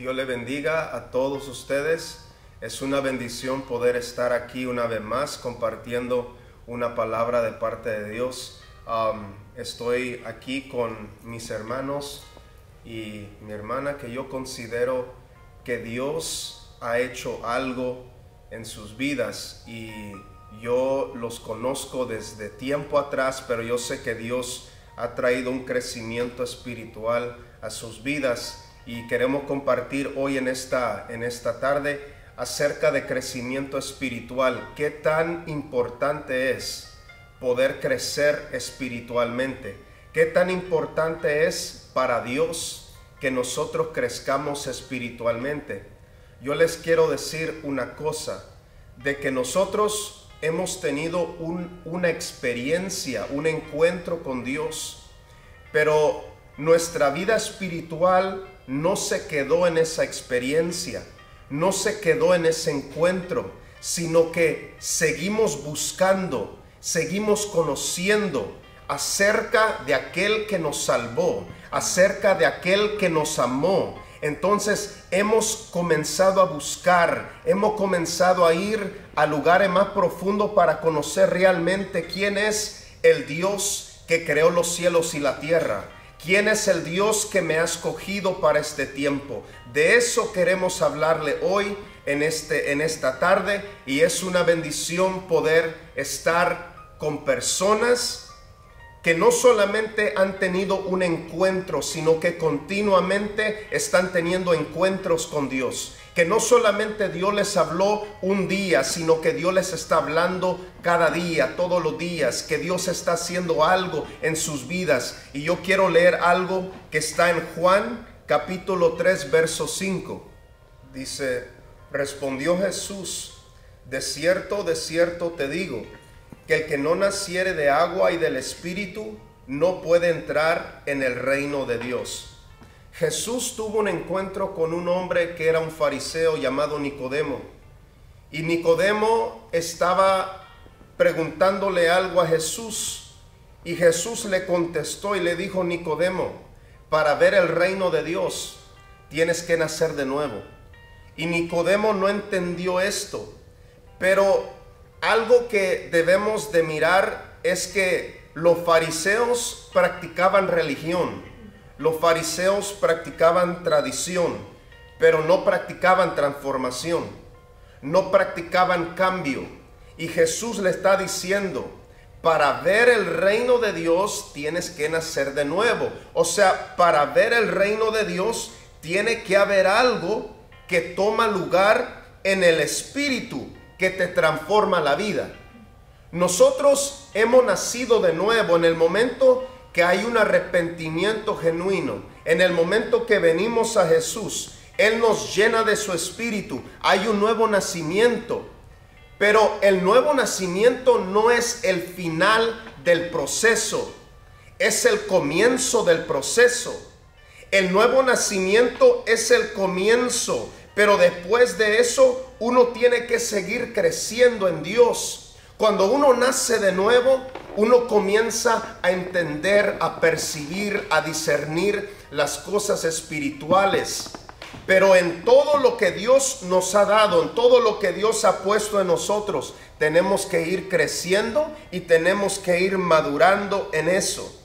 Dios le bendiga a todos ustedes. Es una bendición poder estar aquí una vez más compartiendo una palabra de parte de Dios. Estoy aquí con mis hermanos y mi hermana, que yo considero que Dios ha hecho algo en sus vidas, y yo los conozco desde tiempo atrás, pero yo sé que Dios ha traído un crecimiento espiritual a sus vidas, y queremos compartir hoy en esta tarde acerca de crecimiento espiritual. ¿Qué tan importante es poder crecer espiritualmente? ¿Qué tan importante es para Dios que nosotros crezcamos espiritualmente? Yo les quiero decir una cosa, de que nosotros hemos tenido una experiencia, un encuentro con Dios, pero nuestra vida espiritual no se quedó en esa experiencia, no se quedó en ese encuentro, sino que seguimos buscando, seguimos conociendo acerca de aquel que nos salvó, acerca de aquel que nos amó. Entonces hemos comenzado a buscar, hemos comenzado a ir a lugares más profundos para conocer realmente quién es el Dios que creó los cielos y la tierra. ¿Quién es el Dios que me ha escogido para este tiempo? De eso queremos hablarle hoy en esta tarde, y es una bendición poder estar con personas que no solamente han tenido un encuentro, sino que continuamente están teniendo encuentros con Dios. Que no solamente Dios les habló un día, sino que Dios les está hablando cada día, todos los días, que Dios está haciendo algo en sus vidas. Y yo quiero leer algo que está en Juan capítulo 3, verso 5. Dice: respondió Jesús, de cierto te digo, que el que no naciere de agua y del Espíritu no puede entrar en el reino de Dios. Jesús tuvo un encuentro con un hombre que era un fariseo llamado Nicodemo. Y Nicodemo estaba preguntándole algo a Jesús. Y Jesús le contestó y le dijo: Nicodemo, para ver el reino de Dios tienes que nacer de nuevo. Y Nicodemo no entendió esto. Pero algo que debemos de mirar es que los fariseos practicaban religión. Los fariseos practicaban tradición, pero no practicaban transformación, no practicaban cambio. Y Jesús le está diciendo: para ver el reino de Dios tienes que nacer de nuevo. O sea, para ver el reino de Dios tiene que haber algo que toma lugar en el Espíritu, que te transforma la vida. Nosotros hemos nacido de nuevo en el momento que hay un arrepentimiento genuino. En el momento que venimos a Jesús, Él nos llena de su Espíritu. Hay un nuevo nacimiento. Pero el nuevo nacimiento no es el final del proceso, es el comienzo del proceso. El nuevo nacimiento es el comienzo, pero después de eso uno tiene que seguir creciendo en Dios. Cuando uno nace de nuevo, uno comienza a entender, a percibir, a discernir las cosas espirituales. Pero en todo lo que Dios nos ha dado, en todo lo que Dios ha puesto en nosotros, tenemos que ir creciendo y tenemos que ir madurando en eso.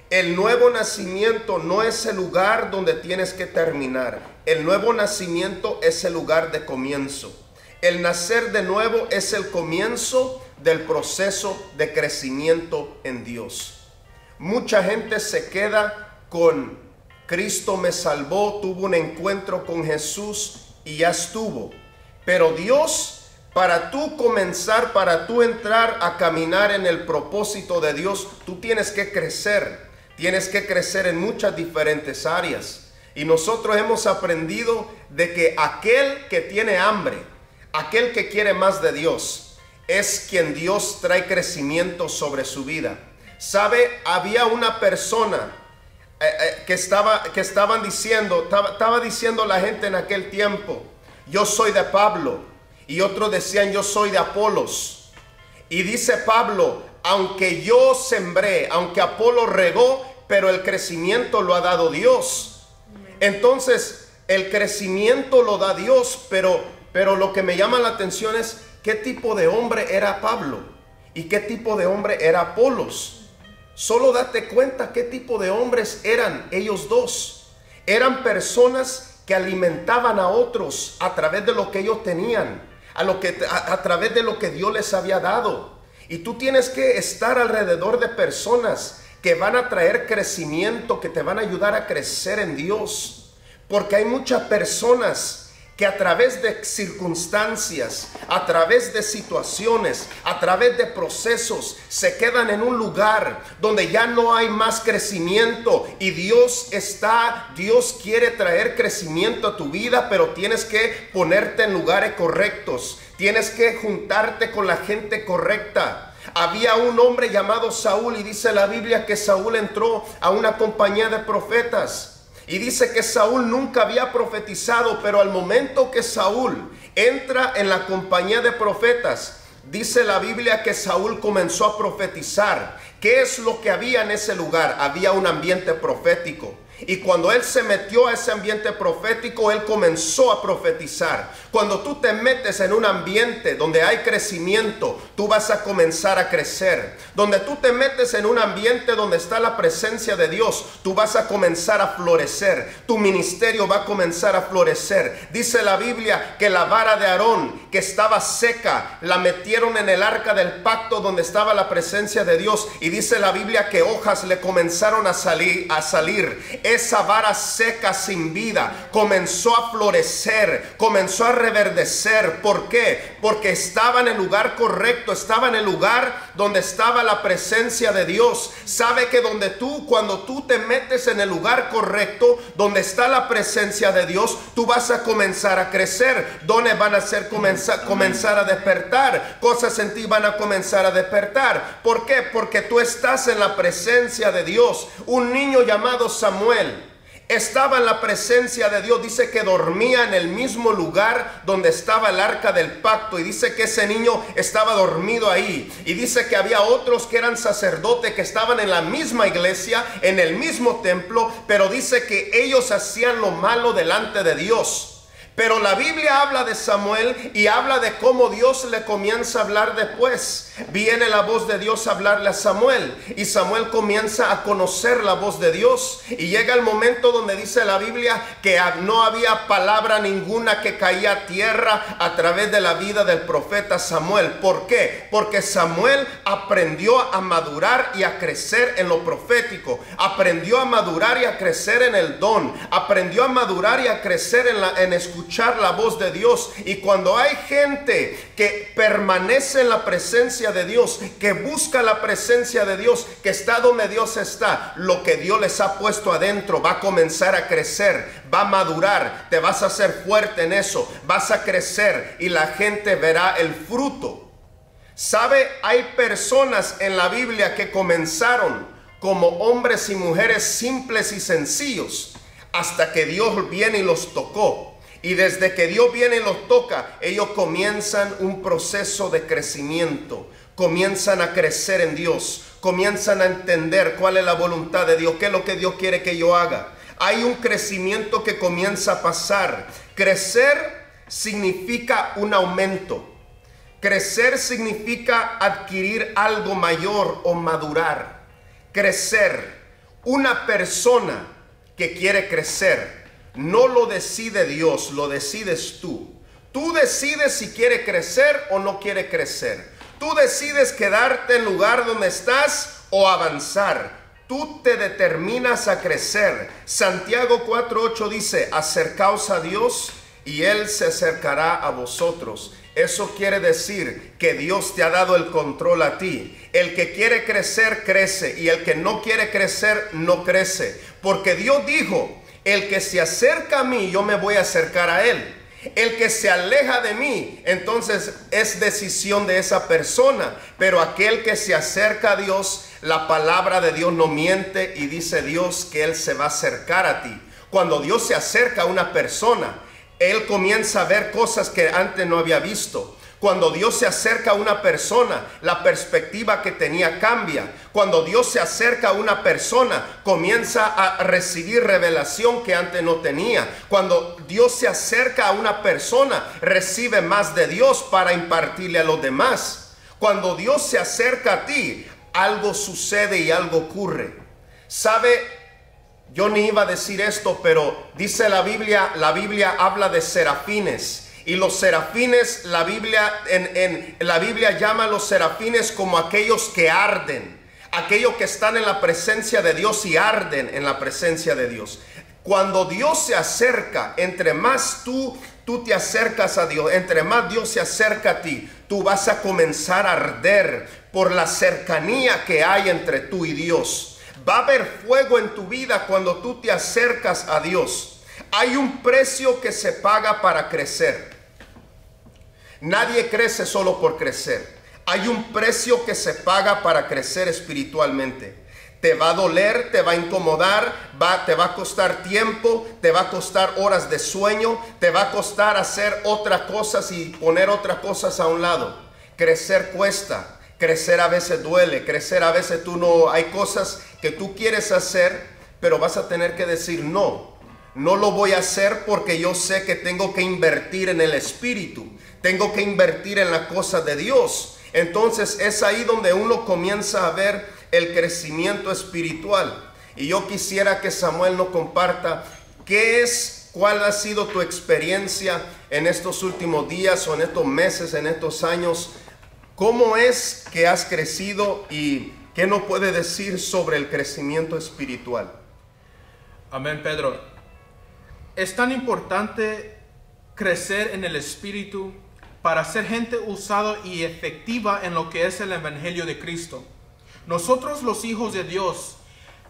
El nuevo nacimiento no es el lugar donde tienes que terminar. El nuevo nacimiento es el lugar de comienzo. El nacer de nuevo es el comienzo del proceso de crecimiento en Dios. Mucha gente se queda con: Cristo me salvó, tuvo un encuentro con Jesús y ya estuvo. Pero Dios, para tú comenzar, para tú entrar a caminar en el propósito de Dios, tú tienes que crecer. Tienes que crecer en muchas diferentes áreas. Y nosotros hemos aprendido de que aquel que tiene hambre, aquel que quiere más de Dios, es quien Dios trae crecimiento sobre su vida. ¿Sabe? Había una persona estaba diciendo la gente en aquel tiempo: yo soy de Pablo. Y otros decían: yo soy de Apolos. Y dice Pablo: aunque yo sembré, aunque Apolo regó, pero el crecimiento lo ha dado Dios. Entonces el crecimiento lo da Dios, pero lo que me llama la atención es qué tipo de hombre era Pablo y qué tipo de hombre era Apolos. Solo date cuenta qué tipo de hombres eran ellos dos. Eran personas que alimentaban a otros a través de lo que ellos tenían, a través de lo que Dios les había dado. Y tú tienes que estar alrededor de personas que van a traer crecimiento, que te van a ayudar a crecer en Dios. Porque hay muchas personas que a través de circunstancias, a través de situaciones, a través de procesos, se quedan en un lugar donde ya no hay más crecimiento. Y Dios quiere traer crecimiento a tu vida, pero tienes que ponerte en lugares correctos. Tienes que juntarte con la gente correcta. Había un hombre llamado Saúl, y dice la Biblia que Saúl entró a una compañía de profetas. Y dice que Saúl nunca había profetizado, pero al momento que Saúl entra en la compañía de profetas, dice la Biblia que Saúl comenzó a profetizar. ¿Qué es lo que había en ese lugar? Había un ambiente profético. Y cuando él se metió a ese ambiente profético, él comenzó a profetizar. Cuando tú te metes en un ambiente donde hay crecimiento, tú vas a comenzar a crecer. Donde tú te metes en un ambiente donde está la presencia de Dios, tú vas a comenzar a florecer. Tu ministerio va a comenzar a florecer. Dice la Biblia que la vara de Aarón, que estaba seca, la metieron en el arca del pacto donde estaba la presencia de Dios. Y dice la Biblia que hojas le comenzaron a salir. Esa vara seca sin vida comenzó a florecer, comenzó a reverdecer. ¿Por qué? Porque estaba en el lugar correcto, estaba en el lugar donde estaba la presencia de Dios. Sabe que cuando tú te metes en el lugar correcto, donde está la presencia de Dios, tú vas a comenzar a crecer. Dones van a comenzar a despertar, cosas en ti van a comenzar a despertar. ¿Por qué? Porque tú estás en la presencia de Dios. Un niño llamado Samuel estaba en la presencia de Dios. Dice que dormía en el mismo lugar donde estaba el arca del pacto, y dice que ese niño estaba dormido ahí. Y dice que había otros que eran sacerdotes que estaban en la misma iglesia, en el mismo templo, pero dice que ellos hacían lo malo delante de Dios. Pero la Biblia habla de Samuel y habla de cómo Dios le comienza a hablar después. Viene la voz de Dios a hablarle a Samuel, y Samuel comienza a conocer la voz de Dios. Y llega el momento donde dice la Biblia que no había palabra ninguna que caía a tierra a través de la vida del profeta Samuel. ¿Por qué? Porque Samuel aprendió a madurar y a crecer en lo profético. Aprendió a madurar y a crecer en el don. Aprendió a madurar y a crecer en escuchar la voz de Dios. Y cuando hay gente que permanece en la presencia de Dios, que busca la presencia de Dios, que está donde Dios está, lo que Dios les ha puesto adentro va a comenzar a crecer, va a madurar, te vas a hacer fuerte en eso, vas a crecer y la gente verá el fruto. ¿Sabe? Hay personas en la Biblia que comenzaron como hombres y mujeres simples y sencillos, hasta que Dios viene y los tocó. Y desde que Dios viene y los toca, ellos comienzan un proceso de crecimiento. Comienzan a crecer en Dios. Comienzan a entender cuál es la voluntad de Dios, qué es lo que Dios quiere que yo haga. Hay un crecimiento que comienza a pasar. Crecer significa un aumento. Crecer significa adquirir algo mayor o madurar. Crecer. Una persona que quiere crecer no lo decide Dios, lo decides tú. Tú decides si quiere crecer o no quiere crecer. Tú decides quedarte en el lugar donde estás o avanzar. Tú te determinas a crecer. Santiago 4:8 dice: acercaos a Dios y Él se acercará a vosotros. Eso quiere decir que Dios te ha dado el control a ti. El que quiere crecer, crece, y el que no quiere crecer, no crece. Porque Dios dijo: el que se acerca a mí, yo me voy a acercar a él. El que se aleja de mí, entonces es decisión de esa persona. Pero aquel que se acerca a Dios, la palabra de Dios no miente, y dice Dios que Él se va a acercar a ti. Cuando Dios se acerca a una persona, Él comienza a ver cosas que antes no había visto. Cuando Dios se acerca a una persona, la perspectiva que tenía cambia. Cuando Dios se acerca a una persona, comienza a recibir revelación que antes no tenía. Cuando Dios se acerca a una persona, recibe más de Dios para impartirle a los demás. Cuando Dios se acerca a ti, algo sucede y algo ocurre. ¿Sabe? Yo ni iba a decir esto, pero dice la Biblia habla de serafines. Y los serafines, la Biblia llama a los serafines como aquellos que arden, aquellos que están en la presencia de Dios y arden en la presencia de Dios. Cuando Dios se acerca, entre más tú te acercas a Dios, entre más Dios se acerca a ti, tú vas a comenzar a arder por la cercanía que hay entre tú y Dios. Va a haber fuego en tu vida cuando tú te acercas a Dios. Hay un precio que se paga para crecer. Nadie crece solo por crecer. Hay un precio que se paga para crecer espiritualmente. Te va a doler, te va a incomodar, te va a costar tiempo, te va a costar horas de sueño, te va a costar hacer otras cosas y poner otras cosas a un lado. Crecer cuesta, crecer a veces duele, crecer a veces hay cosas que tú quieres hacer, pero vas a tener que decir no. No lo voy a hacer porque yo sé que tengo que invertir en el espíritu. Tengo que invertir en la cosa de Dios. Entonces es ahí donde uno comienza a ver el crecimiento espiritual. Y yo quisiera que Samuel nos comparta cuál ha sido tu experiencia en estos últimos días o en estos meses, en estos años. ¿Cómo es que has crecido y qué nos puede decir sobre el crecimiento espiritual? Amén, Pedro. Es tan importante crecer en el espíritu para ser gente usada y efectiva en lo que es el evangelio de Cristo. Nosotros, los hijos de Dios,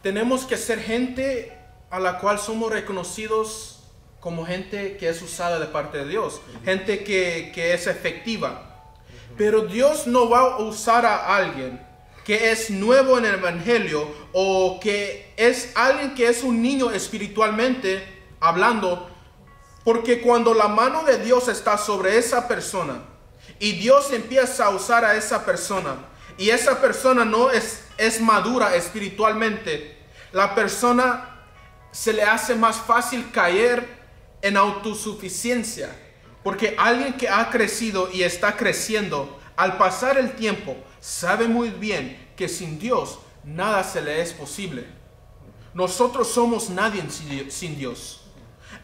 tenemos que ser gente a la cual somos reconocidos como gente que es usada de parte de Dios, gente que es efectiva. Pero Dios no va a usar a alguien que es nuevo en el evangelio o que es alguien que es un niño espiritualmente hablando, porque cuando la mano de Dios está sobre esa persona y Dios empieza a usar a esa persona y esa persona no es madura espiritualmente, la persona se le hace más fácil caer en autosuficiencia, porque alguien que ha crecido y está creciendo, al pasar el tiempo, sabe muy bien que sin Dios nada se le es posible. Nosotros somos nadie sin Dios.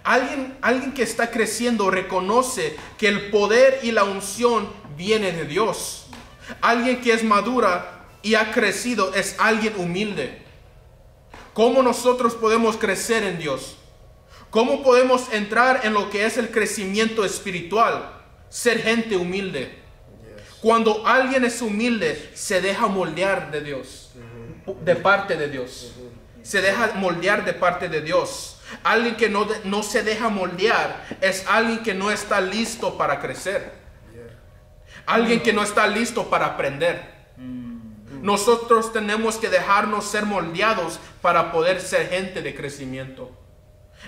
Alguien que está creciendo reconoce que el poder y la unción viene de Dios. Alguien que es madura y ha crecido es alguien humilde. ¿Cómo nosotros podemos crecer en Dios? ¿Cómo podemos entrar en lo que es el crecimiento espiritual? Ser gente humilde. Cuando alguien es humilde, se deja moldear de Dios, de parte de Dios. Se deja moldear de parte de Dios. Alguien que no se deja moldear es alguien que no está listo para crecer. Alguien que no está listo para aprender. Nosotros tenemos que dejarnos ser moldeados para poder ser gente de crecimiento.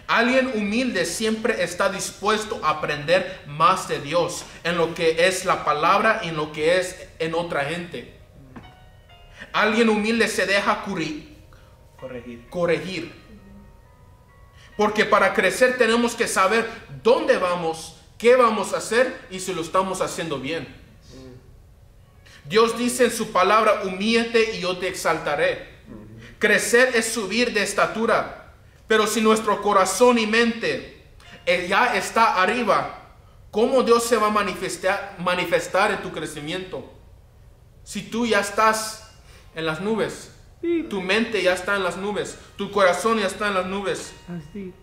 Alguien humilde siempre está dispuesto a aprender más de Dios en lo que es la palabra y en lo que es en otra gente. Alguien humilde se deja corregir. Porque para crecer tenemos que saber dónde vamos, qué vamos a hacer y si lo estamos haciendo bien. Dios dice en su palabra, humíllate y yo te exaltaré. Crecer es subir de estatura. Pero si nuestro corazón y mente ya está arriba, ¿cómo Dios se va a manifestar en tu crecimiento? Si tú ya estás en las nubes, tu mente ya está en las nubes, tu corazón ya está en las nubes. Así.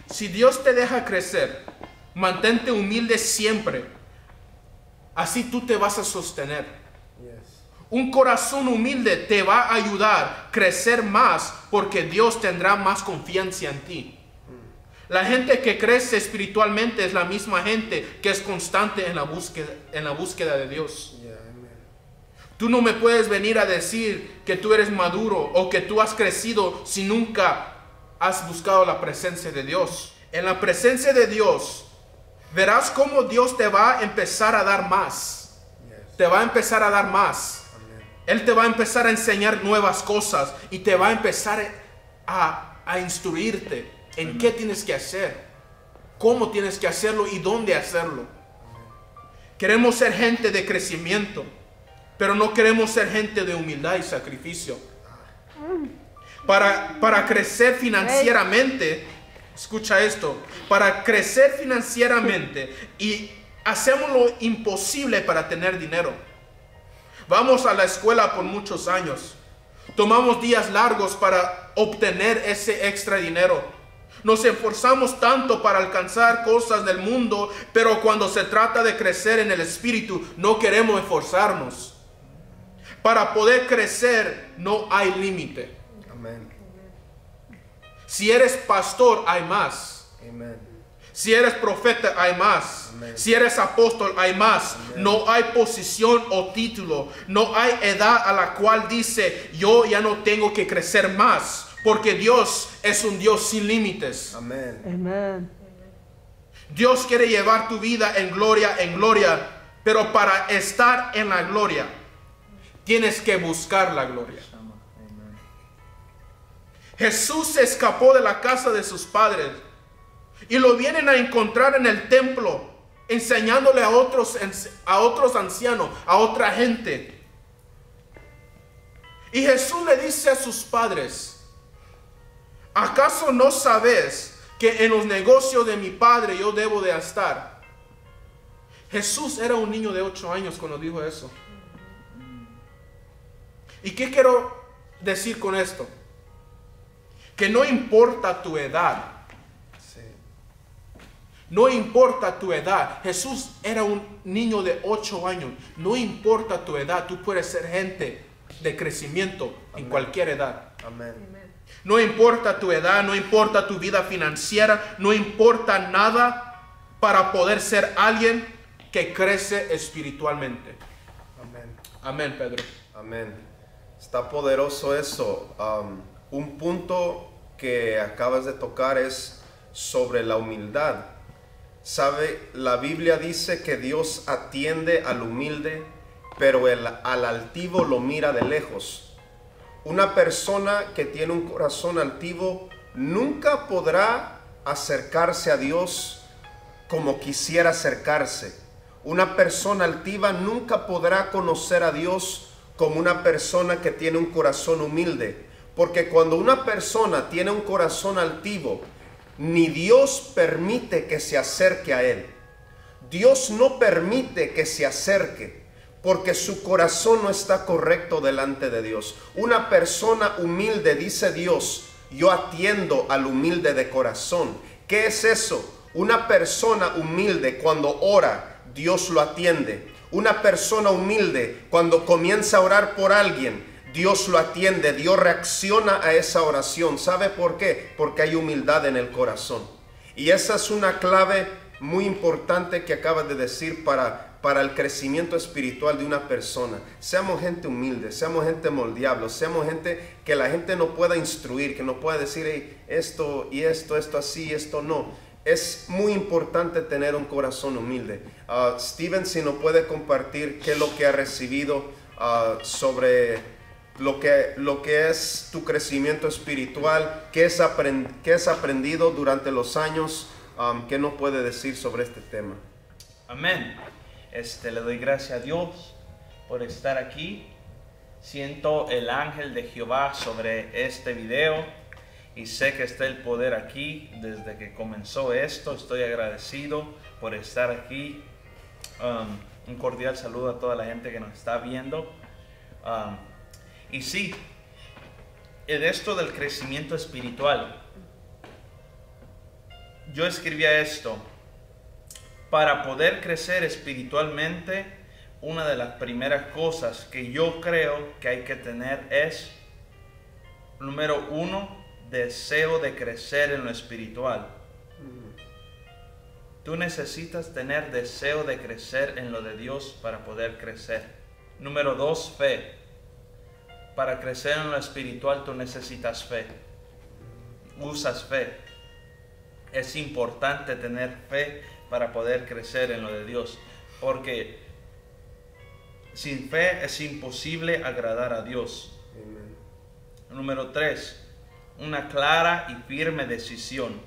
Si Dios te deja crecer, mantente humilde siempre. Así tú te vas a sostener. Un corazón humilde te va a ayudar a crecer más porque Dios tendrá más confianza en ti. La gente que crece espiritualmente es la misma gente que es constante en la búsqueda de Dios. Tú no me puedes venir a decir que tú eres maduro o que tú has crecido si nunca has buscado la presencia de Dios. En la presencia de Dios, verás cómo Dios te va a empezar a dar más. Yes. Te va a empezar a dar más. Amén. Él te va a empezar a enseñar nuevas cosas y te va a empezar a instruirte en qué tienes que hacer, cómo tienes que hacerlo y dónde hacerlo. Queremos ser gente de crecimiento, pero no queremos ser gente de humildad y sacrificio. Para crecer financieramente, escucha esto, para crecer financieramente y hacemos lo imposible para tener dinero. Vamos a la escuela por muchos años, tomamos días largos para obtener ese extra dinero. Nos esforzamos tanto para alcanzar cosas del mundo, pero cuando se trata de crecer en el espíritu, no queremos esforzarnos. Para poder crecer no hay límite. Amén. Si eres pastor, hay más. Amén. Si eres profeta, hay más. Amén. Si eres apóstol, hay más. Amén. No hay posición o título. No hay edad a la cual dice, yo ya no tengo que crecer más. Porque Dios es un Dios sin límites. Amén. Amen. Dios quiere llevar tu vida en gloria, pero para estar en la gloria, tienes que buscar la gloria. Jesús se escapó de la casa de sus padres y lo vienen a encontrar en el templo, enseñándole a otros ancianos, a otra gente. Y Jesús le dice a sus padres, ¿acaso no sabes que en los negocios de mi padre yo debo de estar? Jesús era un niño de 8 años cuando dijo eso. ¿Y qué quiero decir con esto? Que no importa tu edad. Sí. No importa tu edad. Jesús era un niño de 8 años. No importa tu edad. Tú puedes ser gente de crecimiento en Amén. cualquier edad. Amén. No importa tu edad, no importa tu vida financiera, no importa nada para poder ser alguien que crece espiritualmente. Amén. Amén, Pedro. Amén. Está poderoso eso. Un punto que acabas de tocar es sobre la humildad. Sabe, la Biblia dice que Dios atiende al humilde, pero al altivo lo mira de lejos. Una persona que tiene un corazón altivo nunca podrá acercarse a Dios como quisiera acercarse. Una persona altiva nunca podrá conocer a Dios como una persona que tiene un corazón humilde. Porque cuando una persona tiene un corazón altivo, ni Dios permite que se acerque a Él. Dios no permite que se acerque, porque su corazón no está correcto delante de Dios. Una persona humilde, dice Dios, yo atiendo al humilde de corazón. ¿Qué es eso? Una persona humilde cuando ora, Dios lo atiende. Una persona humilde cuando comienza a orar por alguien, Dios lo atiende, Dios reacciona a esa oración. ¿Sabe por qué? Porque hay humildad en el corazón. Y esa es una clave muy importante que acabas de decir para el crecimiento espiritual de una persona. Seamos gente humilde, seamos gente moldeable, seamos gente que la gente no pueda instruir, que no pueda decir, hey, esto y esto así, esto no. Es muy importante tener un corazón humilde. Steven, si nos puede compartir qué es lo que ha recibido sobre lo que es tu crecimiento espiritual, qué has aprendido durante los años, qué nos puede decir sobre este tema. Amén. Le doy gracias a Dios por estar aquí. Siento el ángel de Jehová sobre este video y sé que está el poder aquí desde que comenzó esto. Estoy agradecido por estar aquí. Un cordial saludo a toda la gente que nos está viendo. Y sí, en esto del crecimiento espiritual, yo escribía esto. Para poder crecer espiritualmente, una de las primeras cosas que yo creo que hay que tener es, número 1, deseo de crecer en lo espiritual. Tú necesitas tener deseo de crecer en lo de Dios para poder crecer. Número 2, fe. Para crecer en lo espiritual tú necesitas fe. Usas fe. es importante tener fe para poder crecer en lo de Dios, porque sin fe es imposible agradar a Dios. Amen. Número 3, una clara y firme decisión.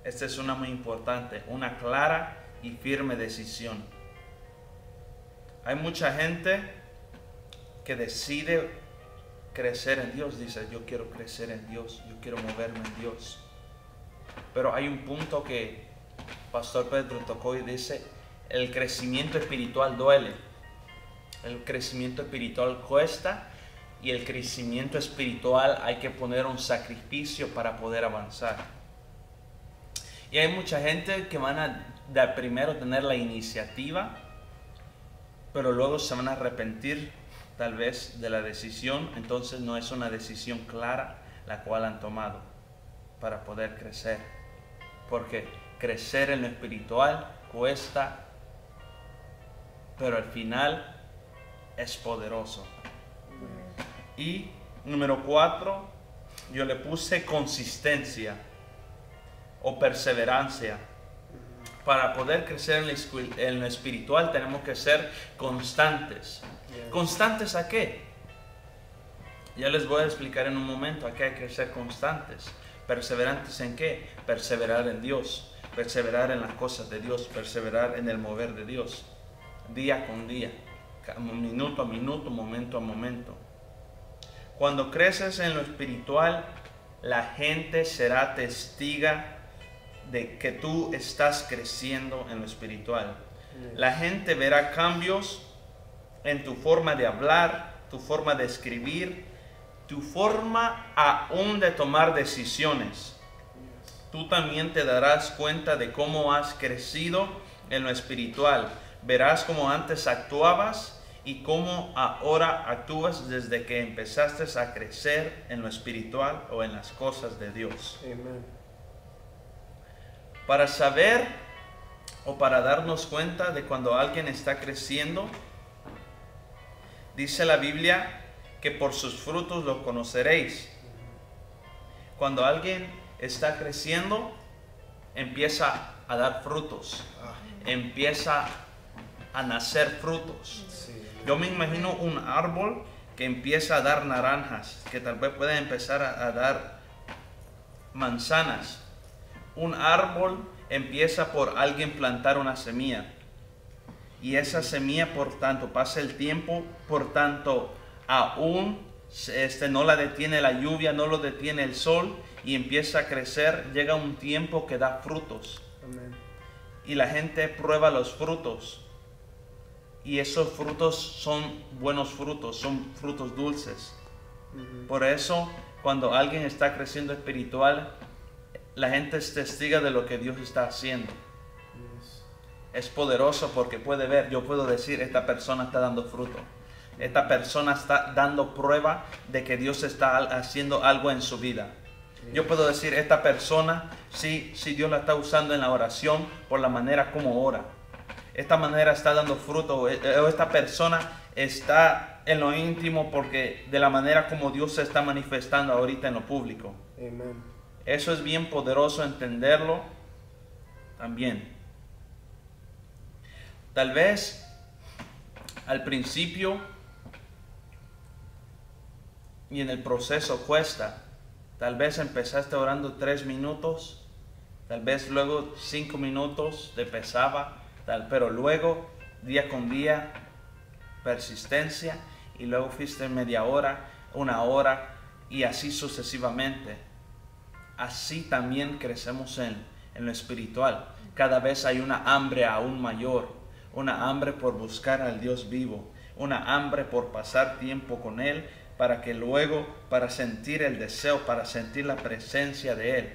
Esta es una muy importante, una clara y firme decisión. Hay mucha gente que decide crecer en Dios, dice, yo quiero crecer en Dios, yo quiero moverme en Dios. Pero hay un punto que Pastor Pedro tocó y dice, el crecimiento espiritual duele. El crecimiento espiritual cuesta y el crecimiento espiritual hay que poner un sacrificio para poder avanzar. Y hay mucha gente que van a primero tener la iniciativa, pero luego se van a arrepentir tal vez de la decisión. Entonces no es una decisión clara la cual han tomado para poder crecer. Porque crecer en lo espiritual cuesta, pero al final es poderoso. Y número 4, yo le puse consistencia o perseverancia. Para poder crecer en lo espiritual tenemos que ser constantes. ¿Constantes a qué? Ya les voy a explicar en un momento a qué hay que ser constantes. ¿Perseverantes en qué? Perseverar en Dios, perseverar en las cosas de Dios, perseverar en el mover de Dios, día con día, minuto a minuto, momento a momento. Cuando creces en lo espiritual, la gente será testiga de que tú estás creciendo en lo espiritual. La gente verá cambios en tu forma de hablar, tu forma de escribir, tu forma aún de tomar decisiones. Tú también te darás cuenta de cómo has crecido en lo espiritual. Verás cómo antes actuabas y cómo ahora actúas desde que empezaste a crecer en lo espiritual o en las cosas de Dios. Amen. Para saber o para darnos cuenta de cuando alguien está creciendo, dice la Biblia que por sus frutos los conoceréis. Cuando alguien está creciendo, empieza a dar frutos, empieza a nacer frutos. Sí. Yo me imagino un árbol que empieza a dar naranjas, que tal vez pueda empezar a dar manzanas. Un árbol empieza por alguien plantar una semilla. Y esa semilla, por tanto, pasa el tiempo, por tanto, aún no la detiene la lluvia, no lo detiene el sol, y empieza a crecer. Llega un tiempo que da frutos. Amen. Y la gente prueba los frutos. Y esos frutos son buenos frutos, son frutos dulces. Por eso, cuando alguien está creciendo espiritual, la gente es testiga de lo que Dios está haciendo. Es poderoso porque puede ver, yo puedo decir, esta persona está dando fruto. Esta persona está dando prueba de que Dios está haciendo algo en su vida. Yo puedo decir, esta persona, sí, Dios la está usando en la oración por la manera como ora. Esta manera está dando fruto, o esta persona está en lo íntimo porque de la manera como Dios se está manifestando ahorita en lo público. Amen. Eso es bien poderoso entenderlo también. Tal vez al principio y en el proceso cuesta. Tal vez empezaste orando 3 minutos, tal vez luego 5 minutos te pesaba, pero luego día con día persistencia, y luego fuiste media hora, 1 hora, y así sucesivamente. Así también crecemos en lo espiritual. Cada vez hay una hambre aún mayor, una hambre por buscar al Dios vivo, una hambre por pasar tiempo con Él, para que luego, para sentir el deseo, para sentir la presencia de Él,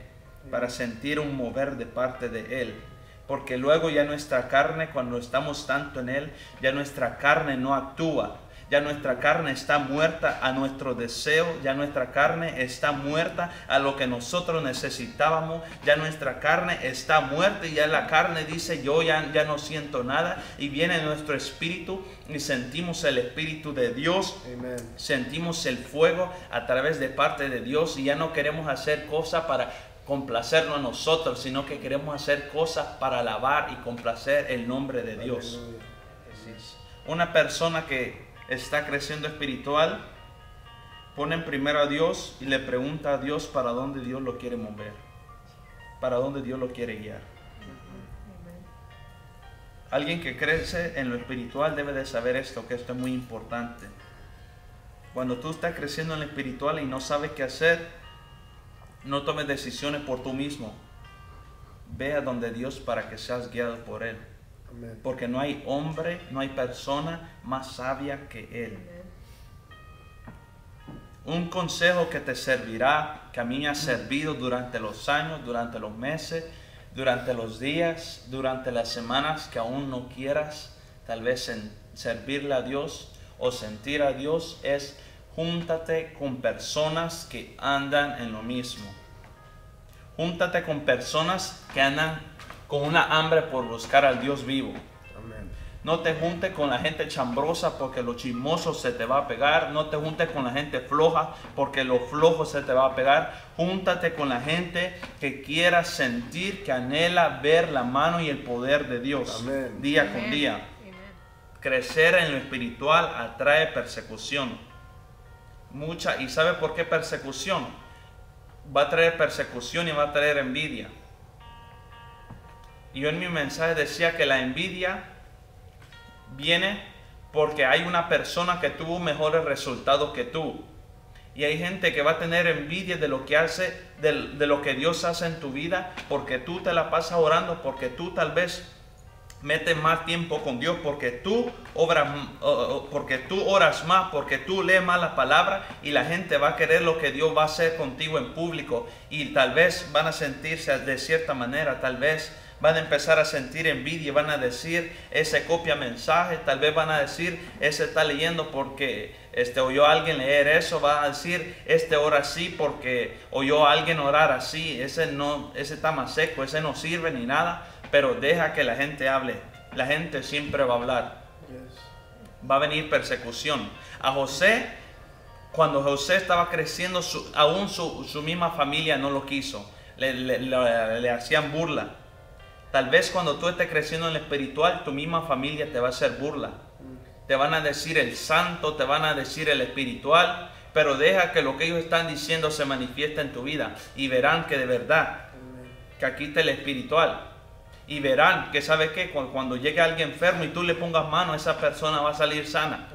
para sentir un mover de parte de Él. Porque luego ya nuestra carne, cuando estamos tanto en Él, ya nuestra carne no actúa. Ya nuestra carne está muerta a nuestro deseo, ya nuestra carne está muerta a lo que nosotros necesitábamos, ya nuestra carne está muerta y ya la carne dice yo ya no siento nada, y viene nuestro espíritu y sentimos el espíritu de Dios. Amen. Sentimos el fuego a través de parte de Dios y ya no queremos hacer cosas para complacernos a nosotros, sino que queremos hacer cosas para alabar y complacer el nombre de Dios. Aleluya. Una persona que está creciendo espiritual pone primero a Dios y le pregunta a Dios para dónde Dios lo quiere mover, para dónde Dios lo quiere guiar. Alguien que crece en lo espiritual debe de saber esto, que esto es muy importante. Cuando tú estás creciendo en lo espiritual y no sabes qué hacer, no tomes decisiones por tú mismo. Ve a donde Dios para que seas guiado por Él. Amén. Porque no hay hombre, no hay persona más sabia que Él. Un consejo que te servirá, que a mí me ha servido durante los años, durante los meses, durante los días, durante las semanas que aún no quieras tal vez servirle a Dios o sentir a Dios, es júntate con personas que andan en lo mismo. Júntate con personas que andan con una hambre por buscar al Dios vivo. Amén. No te juntes con la gente chambrosa porque lo chismoso se te va a pegar. No te juntes con la gente floja porque lo flojo se te va a pegar. Júntate con la gente que quiera sentir, que anhela ver la mano y el poder de Dios. Amén. Día con día. Crecer en lo espiritual atrae persecución. Mucha. ¿Y sabe por qué persecución? Va a traer persecución y va a traer envidia. Y yo en mi mensaje decía que la envidia viene porque hay una persona que tuvo mejores resultados que tú. Y hay gente que va a tener envidia de lo que hace, de lo que Dios hace en tu vida, porque tú te la pasas orando, porque tú tal vez metes más tiempo con Dios, porque tú oras más, porque tú lees más la palabra, y la gente va a querer lo que Dios va a hacer contigo en público, y tal vez van a sentirse de cierta manera, tal vez van a empezar a sentir envidia, van a decir, ese copia mensajes, tal vez van a decir, ese está leyendo porque oyó a alguien leer eso, va a decir, ora así porque oyó a alguien orar así, ese está más seco, ese no sirve ni nada. Pero deja que la gente hable, la gente siempre va a hablar. Va a venir persecución. A José, cuando José estaba creciendo, aún su misma familia no lo quiso, le hacían burla. Tal vez cuando tú estés creciendo en lo espiritual, tu misma familia te va a hacer burla. Te van a decir el santo, te van a decir el espiritual, pero deja que lo que ellos están diciendo se manifieste en tu vida y verán que de verdad, que aquí está el espiritual. Y verán que, ¿sabe qué? Cuando llegue alguien enfermo y tú le pongas mano, esa persona va a salir sana.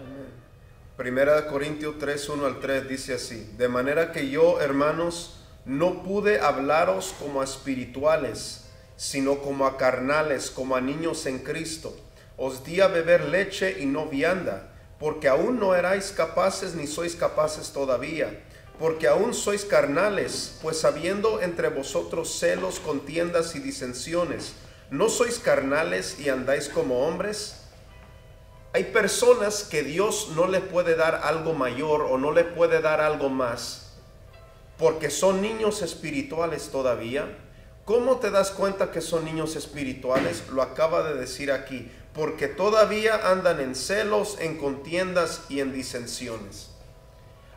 Primera de Corintios 3, 1 al 3 dice así: de manera que yo, hermanos, no pude hablaros como a espirituales, sino como a carnales, como a niños en Cristo. Os di a beber leche y no vianda, porque aún no erais capaces ni sois capaces todavía, porque aún sois carnales, pues habiendo entre vosotros celos, contiendas y disensiones, ¿no sois carnales y andáis como hombres? Hay personas que Dios no le puede dar algo mayor o no le puede dar algo más, porque son niños espirituales todavía. ¿Cómo te das cuenta que son niños espirituales? Lo acaba de decir aquí, porque todavía andan en celos, en contiendas y en disensiones.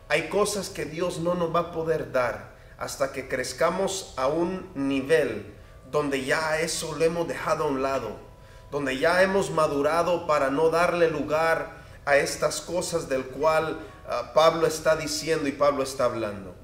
Hay cosas que Dios no nos va a poder dar hasta que crezcamos a un nivel donde ya eso lo hemos dejado a un lado, donde ya hemos madurado para no darle lugar a estas cosas del cual Pablo está diciendo y Pablo está hablando.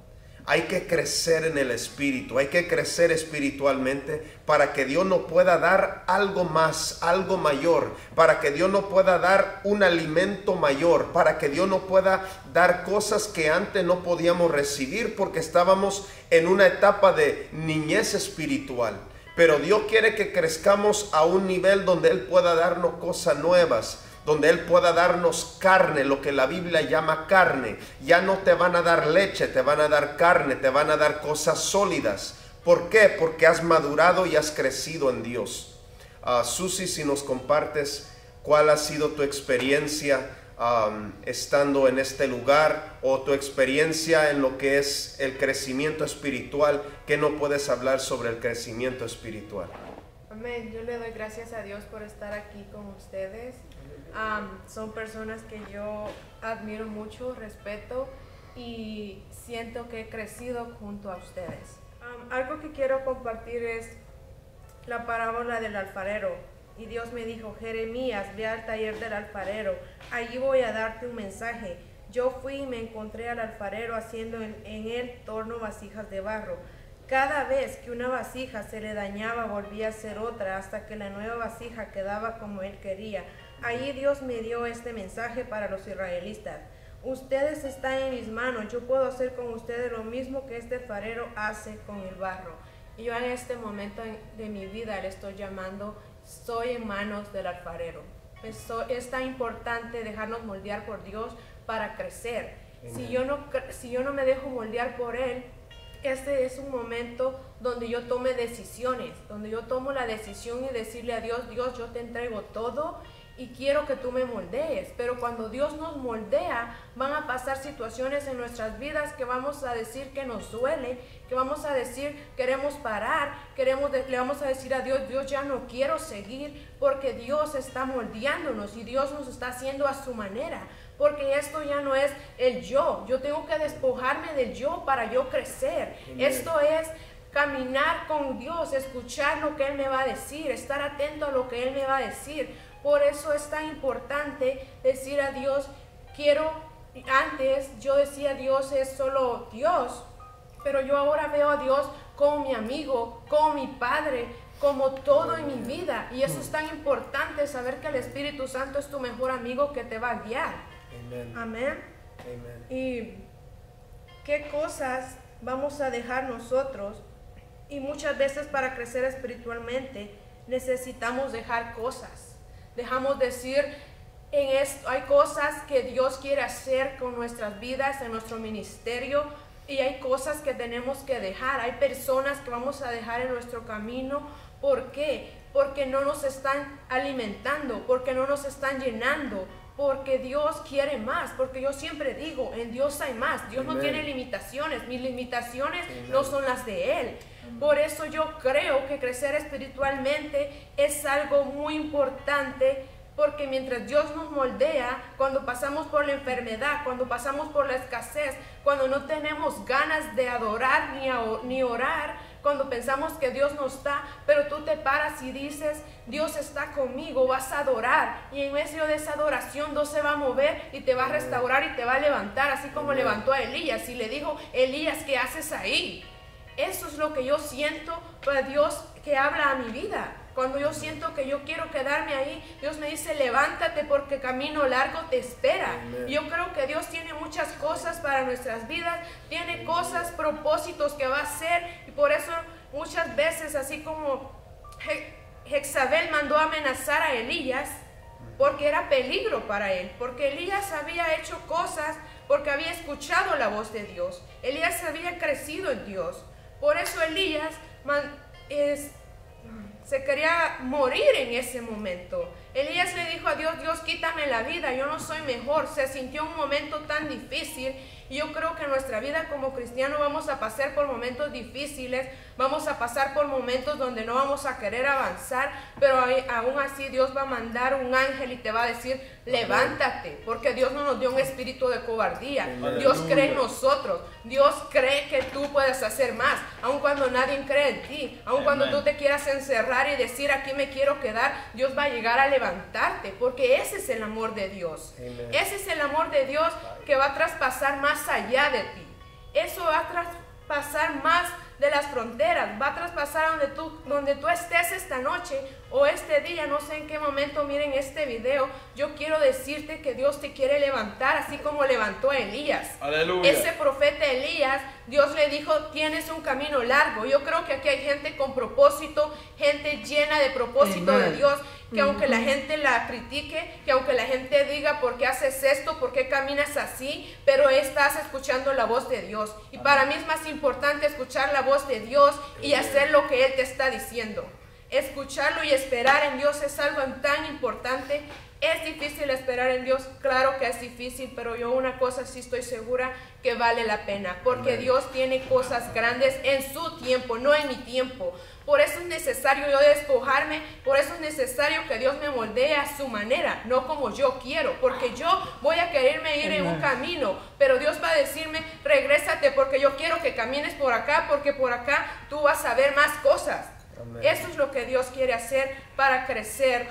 Hay que crecer en el espíritu, hay que crecer espiritualmente para que Dios nos pueda dar algo más, algo mayor, para que Dios nos pueda dar un alimento mayor, para que Dios nos pueda dar cosas que antes no podíamos recibir porque estábamos en una etapa de niñez espiritual. Pero Dios quiere que crezcamos a un nivel donde Él pueda darnos cosas nuevas, donde Él pueda darnos carne, lo que la Biblia llama carne. Ya no te van a dar leche, te van a dar carne, te van a dar cosas sólidas. ¿Por qué? Porque has madurado y has crecido en Dios. Susi, si nos compartes cuál ha sido tu experiencia estando en este lugar, o tu experiencia en lo que es el crecimiento espiritual. ¿Qué no puedes hablar sobre el crecimiento espiritual? Amén. Yo le doy gracias a Dios por estar aquí con ustedes. Son personas que yo admiro mucho, respeto y siento que he crecido junto a ustedes. Algo que quiero compartir es la parábola del alfarero. Y Dios me dijo: Jeremías, ve al taller del alfarero, allí voy a darte un mensaje. Yo fui y me encontré al alfarero haciendo en el torno vasijas de barro. Cada vez que una vasija se le dañaba, volvía a hacer otra, hasta que la nueva vasija quedaba como él quería. Allí Dios me dio este mensaje para los israelitas: ustedes están en mis manos, yo puedo hacer con ustedes lo mismo que este alfarero hace con el barro. Y yo en este momento de mi vida le estoy llamando: estoy en manos del alfarero. Es tan importante dejarnos moldear por Dios para crecer. Si yo no me dejo moldear por Él, este es un momento donde yo tome decisiones, donde yo tomo la decisión y decirle a Dios: Dios, yo te entrego todo y quiero que tú me moldees. Pero cuando Dios nos moldea, van a pasar situaciones en nuestras vidas que vamos a decir que nos duele, que vamos a decir queremos parar, le vamos a decir a Dios: Dios, ya no quiero seguir, porque Dios está moldeándonos y Dios nos está haciendo a su manera. Porque esto ya no es el yo tengo que despojarme del yo para yo crecer. Esto es caminar con Dios, escuchar lo que Él me va a decir, estar atento a lo que Él me va a decir. Por eso es tan importante decir a Dios: antes yo decía Dios es solo Dios, pero yo ahora veo a Dios como mi amigo, como mi Padre, como todo en mi vida. Y eso es tan importante, saber que el Espíritu Santo es tu mejor amigo que te va a guiar. Amén. Y qué cosas vamos a dejar nosotros. Y muchas veces para crecer espiritualmente necesitamos dejar cosas. Dejamos decir, en esto hay cosas que Dios quiere hacer con nuestras vidas, en nuestro ministerio, y hay cosas que tenemos que dejar. Hay personas que vamos a dejar en nuestro camino. ¿Por qué? Porque no nos están alimentando, porque no nos están llenando, porque Dios quiere más. Porque yo siempre digo, en Dios hay más. Dios no tiene limitaciones. Mis limitaciones no son las de Él. Por eso yo creo que crecer espiritualmente es algo muy importante, porque mientras Dios nos moldea, cuando pasamos por la enfermedad, cuando pasamos por la escasez, cuando no tenemos ganas de adorar ni orar, cuando pensamos que Dios no está, pero tú te paras y dices: Dios está conmigo, vas a adorar, y en medio de esa adoración Dios se va a mover y te va a restaurar y te va a levantar, así como levantó a Elías y le dijo: Elías, ¿qué haces ahí? Eso es lo que yo siento para Dios que habla a mi vida. Cuando yo siento que yo quiero quedarme ahí, Dios me dice: levántate, porque camino largo te espera. Yo creo que Dios tiene muchas cosas para nuestras vidas, tiene cosas, propósitos que va a hacer, y por eso muchas veces, así como Jezabel mandó a amenazar a Elías, porque era peligro para él, porque Elías había hecho cosas, porque había escuchado la voz de Dios. Elías había crecido en Dios. Por eso Elías se quería morir en ese momento. Elías le dijo a Dios: Dios, quítame la vida, yo no soy mejor. Se sintió un momento tan difícil. Y yo creo que en nuestra vida como cristianos vamos a pasar por momentos difíciles, vamos a pasar por momentos donde no vamos a querer avanzar, pero aún así Dios va a mandar un ángel y te va a decir: levántate, porque Dios no nos dio un espíritu de cobardía. Dios cree en nosotros, Dios cree que tú puedes hacer más, aun cuando nadie cree en ti, aun cuando tú te quieras encerrar y decir: aquí me quiero quedar, Dios va a llegar a levantarte, porque ese es el amor de Dios. Ese es el amor de Dios que va a traspasar más allá de ti. Eso va a traspasar más de las fronteras, va a traspasar donde tú estés esta noche o este día, no sé en qué momento miren este video. Yo quiero decirte que Dios te quiere levantar, así como levantó a Elías. Aleluya. Ese profeta Elías, Dios le dijo: tienes un camino largo. Yo creo que aquí hay gente con propósito, gente llena de propósito de Dios, que aunque la gente la critique, que aunque la gente diga: ¿por qué haces esto? ¿Por qué caminas así? Pero estás escuchando la voz de Dios. Y para mí es más importante escuchar la voz de Dios y hacer lo que Él te está diciendo. Escucharlo y esperar en Dios es algo tan importante. ¿Es difícil esperar en Dios? Claro que es difícil, pero yo una cosa sí estoy segura, que vale la pena, porque Amén. Dios tiene cosas grandes en su tiempo, no en mi tiempo. Por eso es necesario yo despojarme, por eso es necesario que Dios me moldee a su manera, no como yo quiero, porque yo voy a quererme ir en un camino, pero Dios va a decirme, regrésate porque yo quiero que camines por acá, porque por acá tú vas a ver más cosas. Amén. Eso es lo que Dios quiere hacer para crecer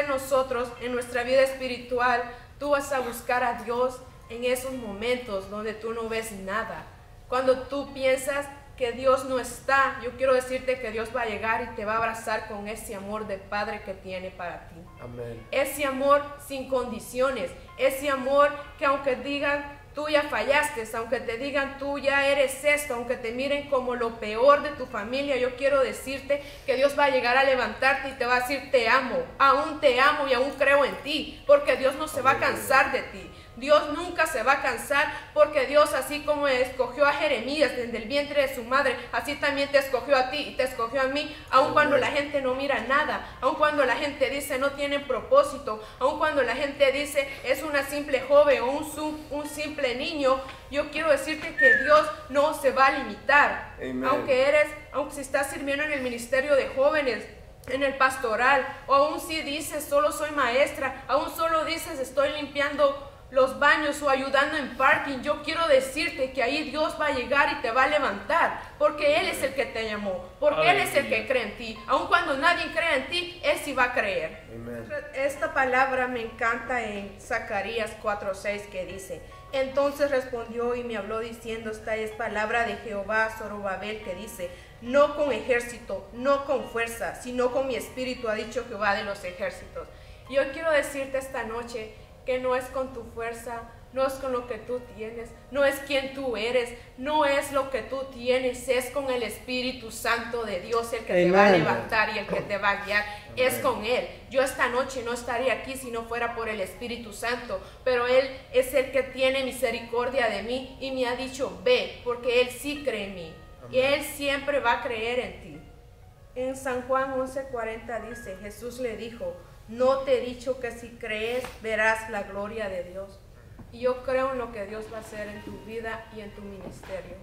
nosotros en nuestra vida espiritual. Tú vas a buscar a Dios en esos momentos donde tú no ves nada. Cuando tú piensas que Dios no está, yo quiero decirte que Dios va a llegar y te va a abrazar con ese amor de Padre que tiene para ti. Amén. Ese amor sin condiciones, ese amor que aunque digan tú ya fallaste, aunque te digan tú ya eres esto, aunque te miren como lo peor de tu familia, yo quiero decirte que Dios va a llegar a levantarte y te va a decir te amo y aún creo en ti, porque Dios no se va a cansar de ti. Dios nunca se va a cansar, porque Dios, así como escogió a Jeremías desde el vientre de su madre, así también te escogió a ti y te escogió a mí, aun cuando la gente no mira nada, aun cuando la gente dice no tienen propósito, aun cuando la gente dice es una simple joven o un simple niño. Yo quiero decirte que Dios no se va a limitar. Amen. Aunque si estás sirviendo en el ministerio de jóvenes, en el pastoral, o aún si dices solo soy maestra, aún solo dices estoy limpiando los baños o ayudando en parking, yo quiero decirte que ahí Dios va a llegar y te va a levantar, porque Él es el que te llamó, porque Él es el que cree en ti. Aun cuando nadie cree en ti, Él sí va a creer. Amen. Esta palabra me encanta en Zacarías 4:6, que dice: entonces respondió y me habló diciendo, esta es palabra de Jehová a Zorobabel, que dice: no con ejército, no con fuerza, sino con mi espíritu, ha dicho Jehová de los ejércitos. Yo quiero decirte esta noche que no es con tu fuerza, no es con lo que tú tienes, no es quien tú eres, no es lo que tú tienes, es con el Espíritu Santo de Dios el que te va a levantar y el que te va a guiar. Es con Él. Yo esta noche no estaría aquí si no fuera por el Espíritu Santo, pero Él es el que tiene misericordia de mí y me ha dicho ve, porque Él sí cree en mí. Y Él siempre va a creer en ti. En San Juan 11:40 dice, Jesús le dijo: no te he dicho que si crees verás la gloria de Dios. Y yo creo en lo que Dios va a hacer en tu vida y en tu ministerio.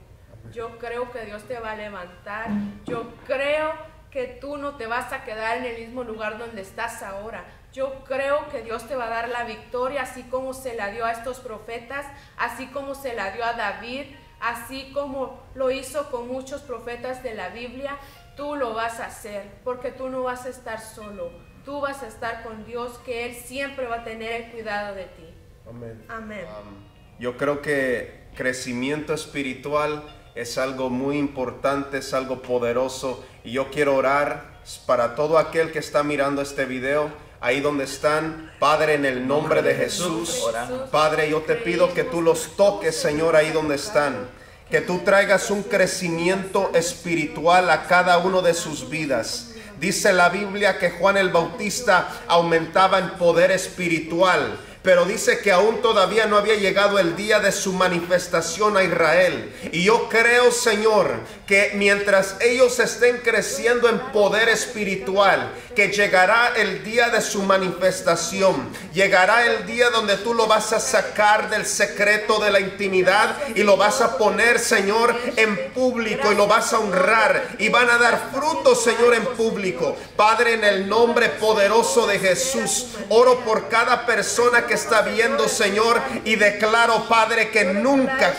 Yo creo que Dios te va a levantar. Yo creo que tú no te vas a quedar en el mismo lugar donde estás ahora. Yo creo que Dios te va a dar la victoria, así como se la dio a estos profetas, así como se la dio a David, así como lo hizo con muchos profetas de la Biblia. Tú lo vas a hacer, porque tú no vas a estar solo. Tú vas a estar con Dios, que Él siempre va a tener el cuidado de ti. Amén. Amén. Yo creo que crecimiento espiritual es algo muy importante, es algo poderoso, y yo quiero orar para todo aquel que está mirando este video, ahí donde están. Padre, en el nombre de Jesús, Padre, yo te pido que tú los toques, Señor, ahí donde están. Que tú traigas un crecimiento espiritual a cada uno de sus vidas. Dice la Biblia que Juan el Bautista aumentaba en poder espiritual, pero dice que aún todavía no había llegado el día de su manifestación a Israel. Y yo creo, Señor, que mientras ellos estén creciendo en poder espiritual, que llegará el día de su manifestación. Llegará el día donde tú lo vas a sacar del secreto de la intimidad y lo vas a poner, Señor, en público, y lo vas a honrar y van a dar frutos, Señor, en público. Padre, en el nombre poderoso de Jesús, oro por cada persona que está viendo, Señor, y declaro, Padre, que nunca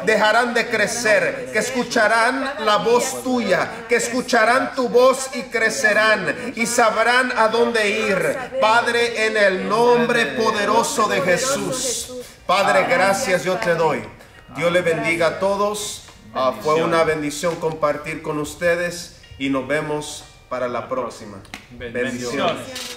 dejarán de crecer, que escucharán la voz tuya, que escucharán tu voz y crecerán y sabrán a dónde ir. Padre, en el nombre poderoso de Jesús. Padre, gracias yo te doy. Dios le bendiga a todos. Fue una bendición compartir con ustedes y nos vemos para la próxima. Bendiciones.